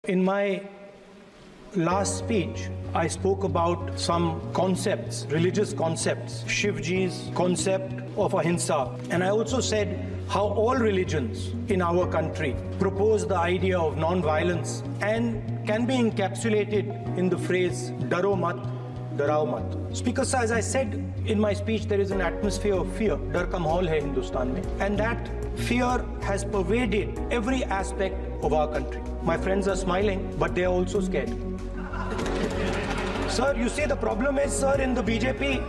In my last speech, I spoke about some concepts, religious concepts, Shivji's concept of ahimsa. And I also said how all religions in our country propose the idea of non-violence and can be encapsulated in the phrase, Daro mat, Darao mat. Speaker Sir, as I said in my speech, there is an atmosphere of fear. Dar ka mahol hai Hindustan mein. And that fear has pervaded every aspect of our country. My friends are smiling, but they are also scared. Sir, you see the problem is, sir, in the BJP,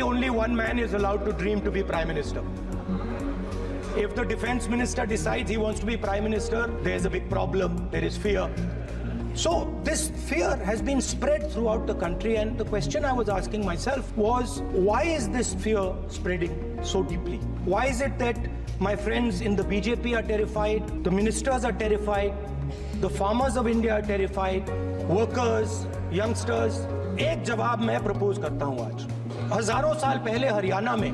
only one man is allowed to dream to be Prime Minister. If the Defense Minister decides he wants to be Prime Minister, there's a big problem, there is fear. So this fear has been spread throughout the country, and the question I was asking myself was, why is this fear spreading so deeply? Why is it that my friends in the BJP are terrified, the ministers are terrified, the farmers of India are terrified, workers, youngsters? एक जवाब मैं propose करता हूं आज। हजारों साल पहले हरियाणा में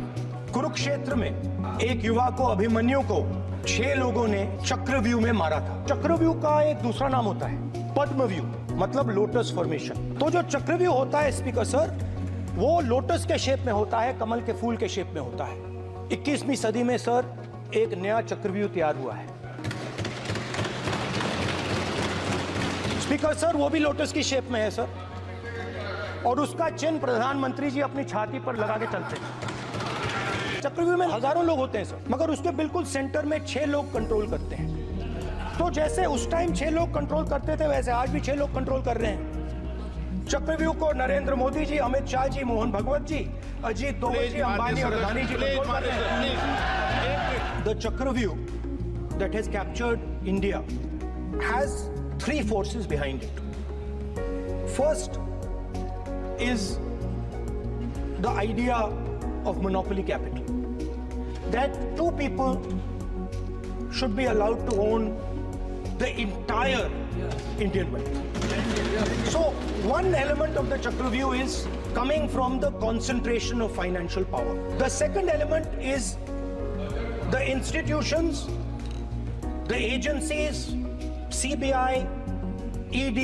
कुरुक्षेत्र में एक युवा को, अभिमन्यु को 6 लोगों ने चक्रव्यूह में मारा था। चक्रव्यूह का एक दूसरा नाम होता है पद्मव्यूह, मतलब लोटस फॉर्मेशन। तो जो चक्रव्यूह होता है स्पीकर सर, वो लोटस के शेप में होता है, कमल के फूल के शेप में होता है। 21वीं सदी में सर एक नया चक्रव्यूह तैयार हुआ है स्पीकर सर, वो भी लोटस की शेप में है सर, और उसका चिन्ह प्रधानमंत्री जी अपनी छाती पर लगा के चलते हैं। चक्रव्यूह में हजारों लोग होते हैं सर, मगर उसके बिल्कुल सेंटर में 6 लोग कंट्रोल करते हैं। तो जैसे उस टाइम 6 लोग कंट्रोल करते थे, वैसे आज भी 6 लोग कंट्रोल कर रहे हैं। चक्रव्यूह को नरेंद्र मोदी जी, अमित शाह जी, मोहन भगवत जी, अजीत दोवल जी, अंबानी और अदानी जी कंट्रोल कर रहे हैं। The चक्रव्यूह that has captured India has 3 forces behind it. First is the idea of monopoly capital, that 2 people should be allowed to own the entire Indian wealth. So one element of the Chakravyu is coming from the concentration of financial power. The second element is the institutions, the agencies, CBI, ED,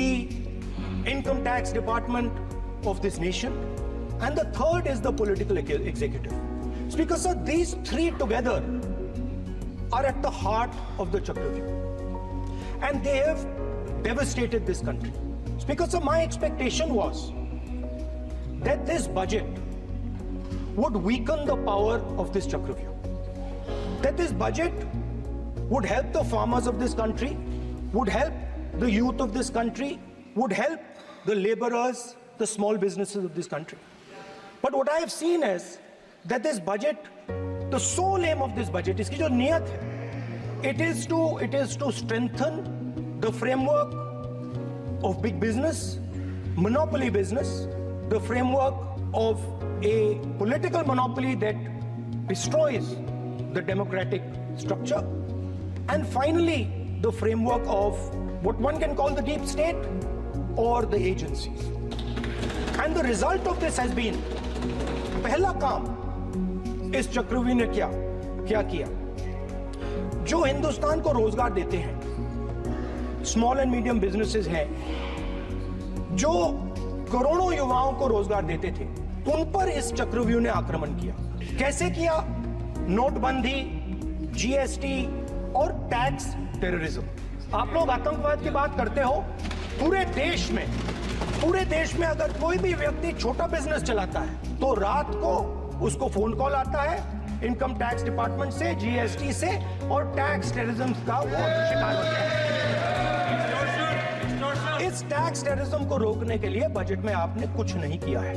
Income Tax Department of this nation, and the third is the political executive. Speaker sir, these 3 together are at the heart of the Chakravyu, and they have devastated this country. Speaker sir, my expectation was that this budget would weaken the power of this Chakravyu, that this budget would help the farmers of this country, would help the youth of this country, would help the laborers, the small businesses of this country. But what I have seen is that this budget, the sole aim of this budget, iski jo niyat hai, it is to strengthen the framework of big business, monopoly business, the framework of a political monopoly that destroys the democratic structure, and finally the framework of what one can call the deep state or the agencies. And the result of this has been, पहला काम इस चक्रव्यूह ने क्या किया? जो हिंदुस्तान को रोजगार देते हैं, स्मॉल एंड मीडियम बिजनेसेस हैं, जो करोड़ों युवाओं को रोजगार देते थे, उन पर इस चक्रव्यूह ने आक्रमण किया। कैसे किया? नोटबंदी, जीएसटी और टैक्स टेररिज्म। आप लोग आतंकवाद की बात करते हो, पूरे देश में अगर कोई भी व्यक्ति छोटा बिजनेस चलाता है तो रात को उसको फोन कॉल आता है इनकम टैक्स डिपार्टमेंट से, जीएसटी से, और टैक्स टेररिज्म का वो शिकार होता है। इस टैक्स टेररिज्म को रोकने के लिए बजट में आपने कुछ नहीं किया है।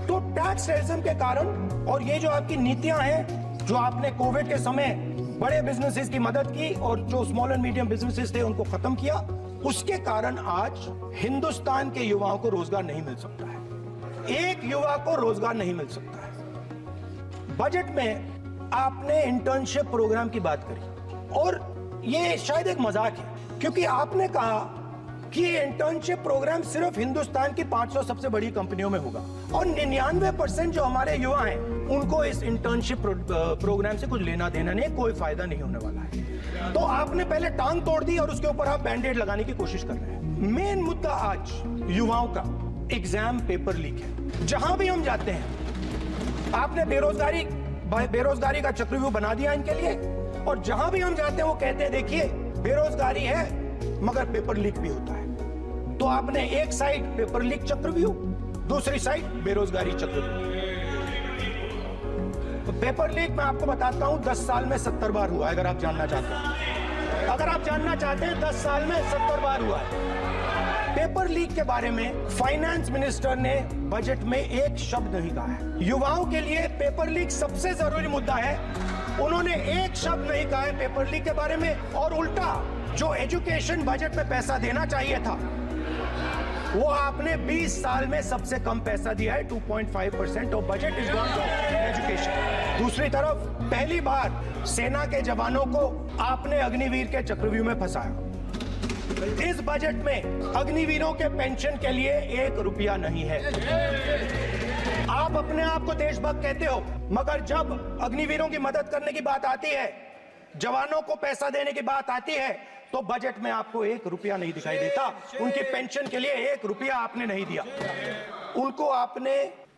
तो टैक्स टेररिज्म के कारण, और ये जो आपकी नीतियां हैं, जो आपने कोविड के समय बड़े बिजनेसेस की मदद की और जो स्मॉल एंड मीडियम बिजनेसेस थे उनको खत्म किया, उसके कारण आज हिंदुस्तान के युवाओं को रोजगार नहीं मिल सकता है। एक युवा को रोजगार नहीं मिल सकता है। बजट में आपने इंटर्नशिप प्रोग्राम की बात करी, और ये शायद एक मजाक है, क्योंकि आपने कहा कि ये इंटर्नशिप प्रोग्राम सिर्फ हिंदुस्तान की 500 सबसे बड़ी कंपनियों में होगा, और 99% जो हमारे युवा हैं उनको इस इंटर्नशिप प्रोग्राम से कुछ लेना देना नहीं, कोई फायदा नहीं होने वाला है। तो आपने पहले टांग तोड़ दी और उसके ऊपर आप बैंडेड लगाने की कोशिश कर रहे हैं। मेन मुद्दा आज युवाओं का एग्जाम पेपर लीक है। जहां भी हम जाते हैं, आपने बेरोजगारी का चक्रव्यूह बना दिया इनके लिए, और जहां भी हम जाते हैं वो कहते हैं देखिए बेरोजगारी है मगर पेपर लीक भी होता है। तो आपने एक साइड पेपर लीक चक्रव्यूह, दूसरी साइड बेरोजगारी चक्रव्यूह। तो पेपर लीक मैं आपको बताता हूं 10 साल में 70 बार हुआ है। अगर आप जानना चाहते हैं, 10 साल में 70 बार हुआ है। पेपर लीक के बारे में फाइनेंस मिनिस्टर ने बजट में एक शब्द नहीं कहा है। युवाओं के लिए पेपर लीक सबसे जरूरी मुद्दा है, उन्होंने एक शब्द नहीं कहा है पेपर लीक के बारे में। और उल्टा जो एजुकेशन बजट में पैसा देना चाहिए था वो आपने 20 साल में सबसे कम पैसा दिया है। 2.5% of budget is gone to education. दूसरी तरफ पहली बार सेना के जवानों को आपने अग्निवीर के चक्रव्यूह में फंसाया। इस बजट में अग्निवीरों के पेंशन के लिए 1 रुपया नहीं है। आप अपने आप को देशभक्त कहते हो, मगर जब अग्निवीरों की मदद करने की बात आती है, जवानों को पैसा देने की बात आती है, तो बजट में आपको 1 रुपया नहीं दिखाई देता। उनकी पेंशन के लिए 1 रुपया आपने नहीं दिया। उनको आपने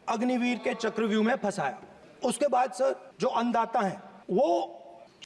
अग्निवीर के चक्रव्यूह में फंसाया। उसके बाद सर जो अन्नदाता हैं वो